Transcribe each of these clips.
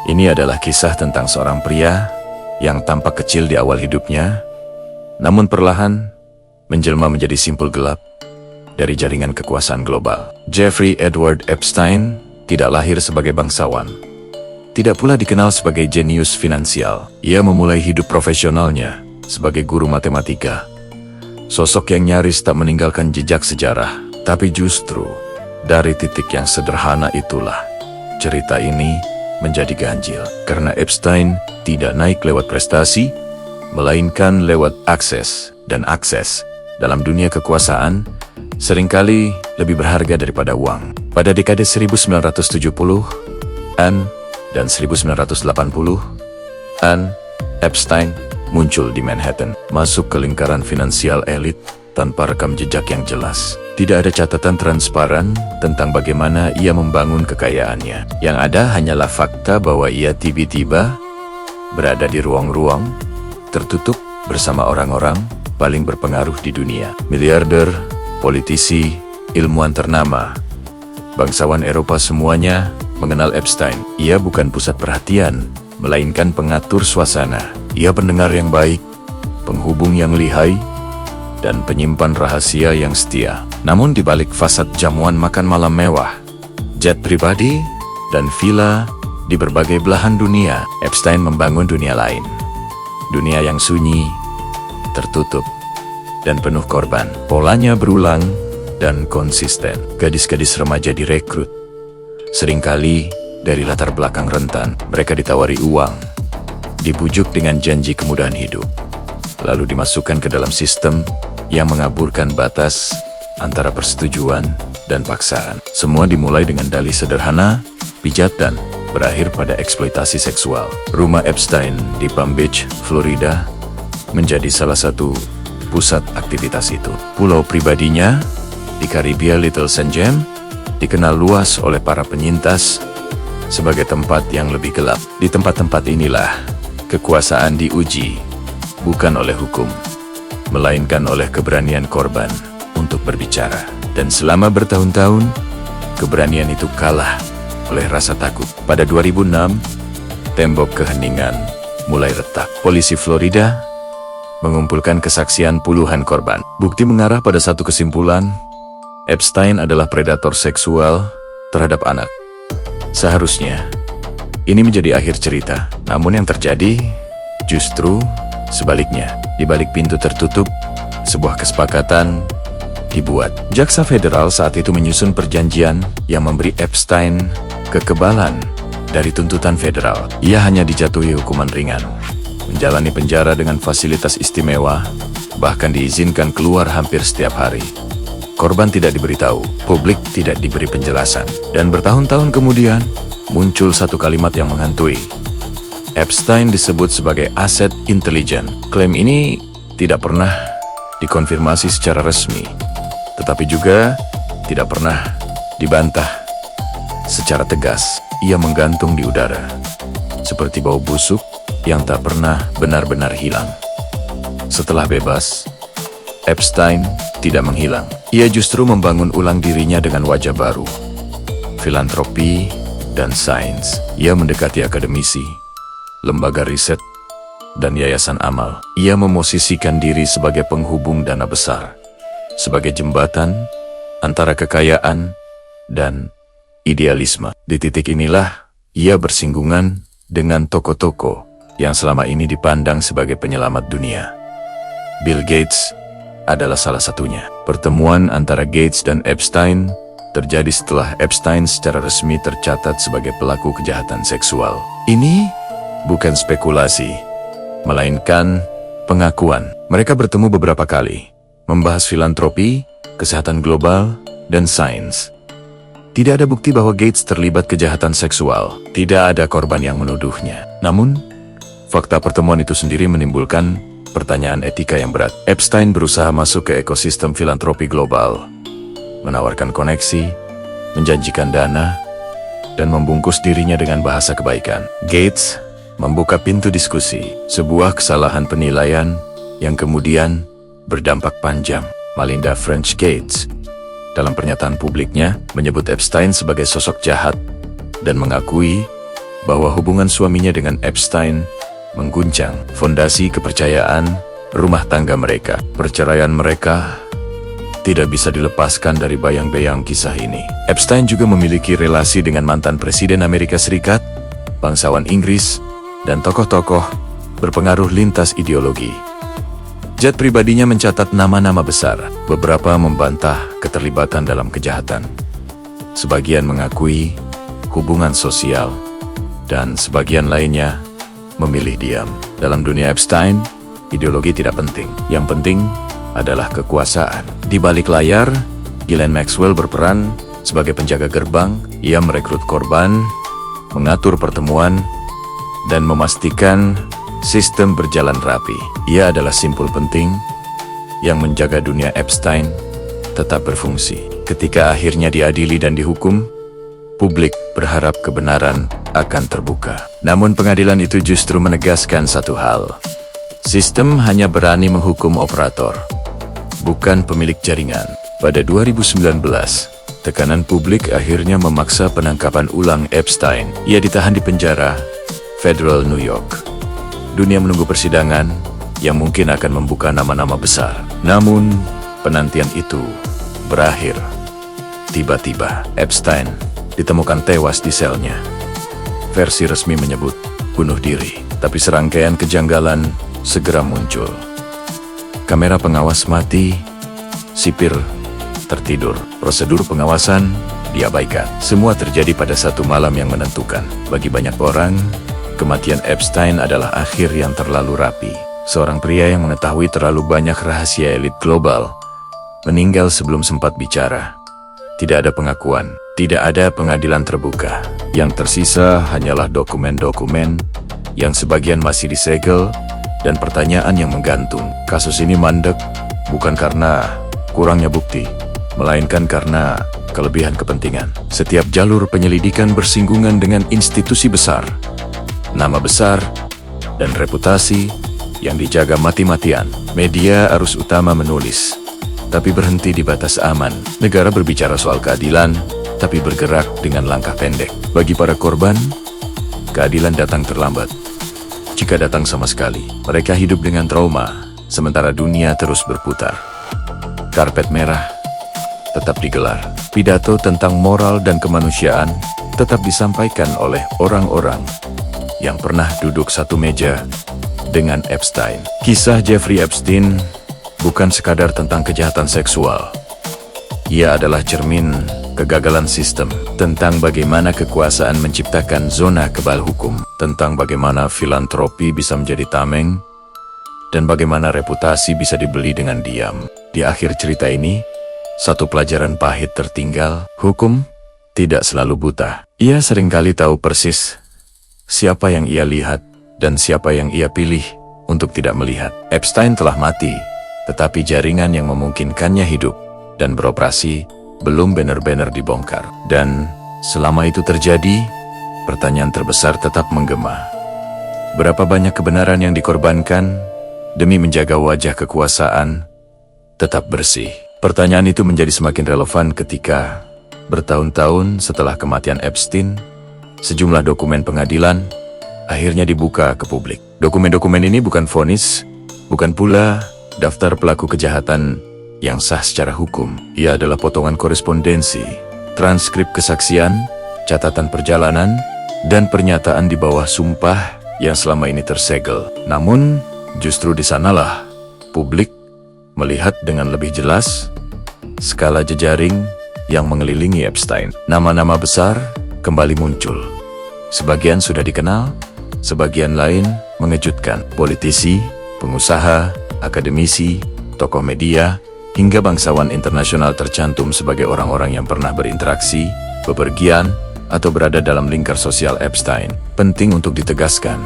Ini adalah kisah tentang seorang pria yang tampak kecil di awal hidupnya, namun perlahan menjelma menjadi simpul gelap dari jaringan kekuasaan global. Jeffrey Edward Epstein tidak lahir sebagai bangsawan. Tidak pula dikenal sebagai jenius finansial. Ia memulai hidup profesionalnya sebagai guru matematika. Sosok yang nyaris tak meninggalkan jejak sejarah. Tapi justru dari titik yang sederhana itulah cerita ini menjadi ganjil. Karena Epstein tidak naik lewat prestasi, melainkan lewat akses. Dan akses dalam dunia kekuasaan seringkali lebih berharga daripada uang. Pada dekade 1970-an dan 1980-an, Epstein muncul di Manhattan, masuk ke lingkaran finansial elit tanpa rekam jejak yang jelas. Tidak ada catatan transparan tentang bagaimana ia membangun kekayaannya. Yang ada hanyalah fakta bahwa ia tiba-tiba berada di ruang-ruang tertutup bersama orang-orang paling berpengaruh di dunia. Miliarder, politisi, ilmuwan ternama, bangsawan Eropa semuanya mengenal Epstein. Ia bukan pusat perhatian, melainkan pengatur suasana. Ia pendengar yang baik, penghubung yang lihai, dan penyimpan rahasia yang setia. Namun di balik fasad jamuan makan malam mewah, jet pribadi, dan villa di berbagai belahan dunia, Epstein membangun dunia lain. Dunia yang sunyi, tertutup, dan penuh korban. Polanya berulang dan konsisten. Gadis-gadis remaja direkrut. Seringkali dari latar belakang rentan, mereka ditawari uang, dibujuk dengan janji kemudahan hidup, lalu dimasukkan ke dalam sistem yang mengaburkan batas antara persetujuan dan paksaan. Semua dimulai dengan dalih sederhana, pijat, dan berakhir pada eksploitasi seksual. Rumah Epstein di Palm Beach, Florida, menjadi salah satu pusat aktivitas itu. Pulau pribadinya di Karibia, Little Saint James, dikenal luas oleh para penyintas sebagai tempat yang lebih gelap. Di tempat-tempat inilah kekuasaan diuji, bukan oleh hukum, melainkan oleh keberanian korban untuk berbicara. Dan selama bertahun-tahun, keberanian itu kalah oleh rasa takut. Pada 2006, tembok keheningan mulai retak. Polisi Florida mengumpulkan kesaksian puluhan korban. Bukti mengarah pada satu kesimpulan, Epstein adalah predator seksual terhadap anak. Seharusnya, ini menjadi akhir cerita. Namun yang terjadi, justru sebaliknya. Di balik pintu tertutup, sebuah kesepakatan dibuat. Jaksa federal saat itu menyusun perjanjian yang memberi Epstein kekebalan dari tuntutan federal. Ia hanya dijatuhi hukuman ringan, menjalani penjara dengan fasilitas istimewa, bahkan diizinkan keluar hampir setiap hari. Korban tidak diberitahu, publik tidak diberi penjelasan. Dan bertahun-tahun kemudian, muncul satu kalimat yang menghantui. Epstein disebut sebagai aset intelijen. Klaim ini tidak pernah dikonfirmasi secara resmi, tetapi juga tidak pernah dibantah secara tegas. Ia menggantung di udara, seperti bau busuk yang tak pernah benar-benar hilang. Setelah bebas, Epstein tidak menghilang. Ia justru membangun ulang dirinya dengan wajah baru, filantropi, dan sains. Ia mendekati akademisi, lembaga riset, dan yayasan amal. Ia memosisikan diri sebagai penghubung dana besar, sebagai jembatan antara kekayaan dan idealisme. Di titik inilah ia bersinggungan dengan tokoh-tokoh yang selama ini dipandang sebagai penyelamat dunia. Bill Gates adalah salah satunya. Pertemuan antara Gates dan Epstein terjadi setelah Epstein secara resmi tercatat sebagai pelaku kejahatan seksual. Ini bukan spekulasi, melainkan pengakuan. Mereka bertemu beberapa kali, membahas filantropi, kesehatan global, dan sains. Tidak ada bukti bahwa Gates terlibat kejahatan seksual. Tidak ada korban yang menuduhnya. Namun, fakta pertemuan itu sendiri menimbulkan pertanyaan etika yang berat. Epstein berusaha masuk ke ekosistem filantropi global, menawarkan koneksi, menjanjikan dana, dan membungkus dirinya dengan bahasa kebaikan. Gates membuka pintu diskusi, sebuah kesalahan penilaian yang kemudian berdampak panjang. Melinda French Gates, dalam pernyataan publiknya, menyebut Epstein sebagai sosok jahat dan mengakui bahwa hubungan suaminya dengan Epstein mengguncang fondasi kepercayaan rumah tangga mereka. Perceraian mereka tidak bisa dilepaskan dari bayang-bayang kisah ini. Epstein juga memiliki relasi dengan mantan Presiden Amerika Serikat, bangsawan Inggris, dan tokoh-tokoh berpengaruh lintas ideologi. Jet pribadinya mencatat nama-nama besar, beberapa membantah keterlibatan dalam kejahatan. Sebagian mengakui hubungan sosial, dan sebagian lainnya memilih diam. Dalam dunia Epstein, ideologi tidak penting. Yang penting adalah kekuasaan. Di balik layar, Ghislaine Maxwell berperan sebagai penjaga gerbang. Ia merekrut korban, mengatur pertemuan, dan memastikan sistem berjalan rapi. Ia adalah simpul penting yang menjaga dunia Epstein tetap berfungsi. Ketika akhirnya diadili dan dihukum, publik berharap kebenaran akan terbuka. Namun pengadilan itu justru menegaskan satu hal. Sistem hanya berani menghukum operator, bukan pemilik jaringan. Pada 2019, tekanan publik akhirnya memaksa penangkapan ulang Epstein. Ia ditahan di penjara Federal New York. Dunia menunggu persidangan yang mungkin akan membuka nama-nama besar. Namun, penantian itu berakhir. Tiba-tiba, Epstein ditemukan tewas di selnya. Versi resmi menyebut bunuh diri, tapi serangkaian kejanggalan segera muncul. Kamera pengawas mati, sipir tertidur, prosedur pengawasan diabaikan. Semua terjadi pada satu malam yang menentukan. Bagi banyak orang, kematian Epstein adalah akhir yang terlalu rapi. Seorang pria yang mengetahui terlalu banyak rahasia elit global meninggal sebelum sempat bicara. Tidak ada pengakuan, tidak ada pengadilan terbuka. Yang tersisa hanyalah dokumen-dokumen yang sebagian masih disegel dan pertanyaan yang menggantung. Kasus ini mandek bukan karena kurangnya bukti, melainkan karena kelebihan kepentingan. Setiap jalur penyelidikan bersinggungan dengan institusi besar, nama besar, dan reputasi yang dijaga mati-matian. Media arus utama menulis, tapi berhenti di batas aman. Negara berbicara soal keadilan, tapi bergerak dengan langkah pendek. Bagi para korban, keadilan datang terlambat. Jika datang sama sekali, mereka hidup dengan trauma, sementara dunia terus berputar. Karpet merah tetap digelar. Pidato tentang moral dan kemanusiaan tetap disampaikan oleh orang-orang yang pernah duduk satu meja dengan Epstein. Kisah Jeffrey Epstein bukan sekadar tentang kejahatan seksual. Ia adalah cermin kegagalan sistem, tentang bagaimana kekuasaan menciptakan zona kebal hukum, tentang bagaimana filantropi bisa menjadi tameng, dan bagaimana reputasi bisa dibeli dengan diam. Di akhir cerita ini, satu pelajaran pahit tertinggal: hukum tidak selalu buta. Ia seringkali tahu persis siapa yang ia lihat dan siapa yang ia pilih untuk tidak melihat. Epstein telah mati, tetapi jaringan yang memungkinkannya hidup dan beroperasi belum benar-benar dibongkar. Dan selama itu terjadi, pertanyaan terbesar tetap menggema. Berapa banyak kebenaran yang dikorbankan demi menjaga wajah kekuasaan tetap bersih? Pertanyaan itu menjadi semakin relevan ketika bertahun-tahun setelah kematian Epstein, sejumlah dokumen pengadilan akhirnya dibuka ke publik. Dokumen-dokumen ini bukan vonis, bukan pula daftar pelaku kejahatan yang sah secara hukum. Ia adalah potongan korespondensi, transkrip kesaksian, catatan perjalanan, dan pernyataan di bawah sumpah yang selama ini tersegel. Namun, justru di sanalah publik melihat dengan lebih jelas skala jejaring yang mengelilingi Epstein. Nama-nama besar kembali muncul. Sebagian sudah dikenal, sebagian lain mengejutkan. Politisi, pengusaha, akademisi, tokoh media, hingga bangsawan internasional tercantum sebagai orang-orang yang pernah berinteraksi, bepergian, atau berada dalam lingkar sosial Epstein. Penting untuk ditegaskan,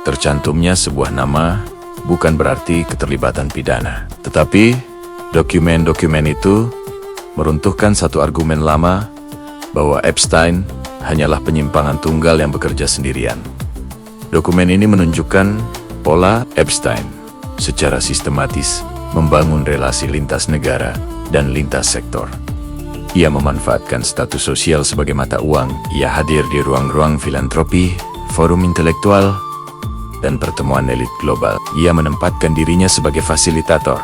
tercantumnya sebuah nama bukan berarti keterlibatan pidana. Tetapi, dokumen-dokumen itu meruntuhkan satu argumen lama bahwa Epstein hanyalah penyimpangan tunggal yang bekerja sendirian. Dokumen ini menunjukkan pola Epstein secara sistematis membangun relasi lintas negara dan lintas sektor. Ia memanfaatkan status sosial sebagai mata uang. Ia hadir di ruang-ruang filantropi, forum intelektual dan pertemuan elit global. Ia menempatkan dirinya sebagai fasilitator,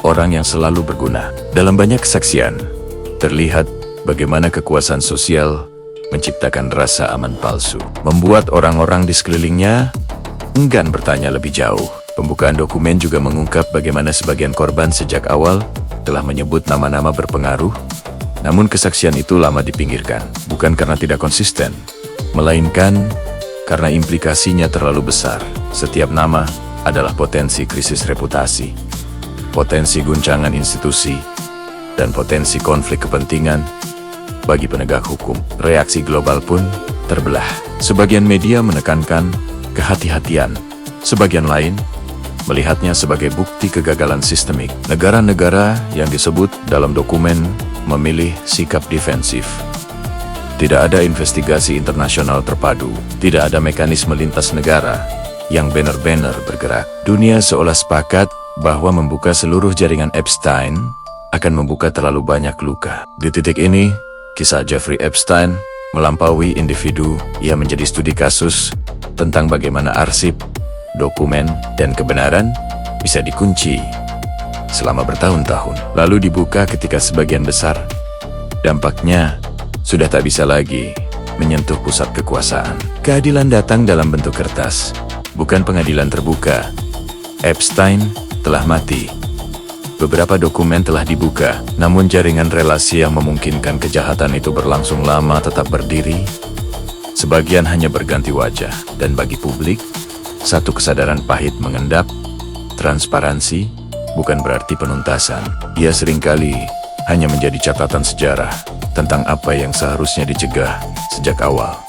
orang yang selalu berguna. Dalam banyak kesaksian, terlihat bagaimana kekuasaan sosial menciptakan rasa aman palsu, membuat orang-orang di sekelilingnya enggan bertanya lebih jauh. Pembukaan dokumen juga mengungkap bagaimana sebagian korban sejak awal telah menyebut nama-nama berpengaruh, namun kesaksian itu lama dipinggirkan, bukan karena tidak konsisten, melainkan karena implikasinya terlalu besar. Setiap nama adalah potensi krisis reputasi, potensi guncangan institusi, dan potensi konflik kepentingan bagi penegak hukum. Reaksi global pun terbelah. Sebagian media menekankan kehati-hatian, sebagian lain melihatnya sebagai bukti kegagalan sistemik. Negara-negara yang disebut dalam dokumen memilih sikap defensif. Tidak ada investigasi internasional terpadu, tidak ada mekanisme lintas negara yang benar-benar bergerak. Dunia seolah sepakat bahwa membuka seluruh jaringan Epstein akan membuka terlalu banyak luka. Di titik ini, kisah Jeffrey Epstein melampaui individu. Ia menjadi studi kasus tentang bagaimana arsip, dokumen, dan kebenaran bisa dikunci selama bertahun-tahun, lalu dibuka ketika sebagian besar dampaknya sudah tak bisa lagi menyentuh pusat kekuasaan. Keadilan datang dalam bentuk kertas, bukan pengadilan terbuka. Epstein telah mati. Beberapa dokumen telah dibuka, namun jaringan relasi yang memungkinkan kejahatan itu berlangsung lama tetap berdiri. Sebagian hanya berganti wajah, dan bagi publik, satu kesadaran pahit mengendap. Transparansi bukan berarti penuntasan. Ia seringkali hanya menjadi catatan sejarah tentang apa yang seharusnya dicegah sejak awal.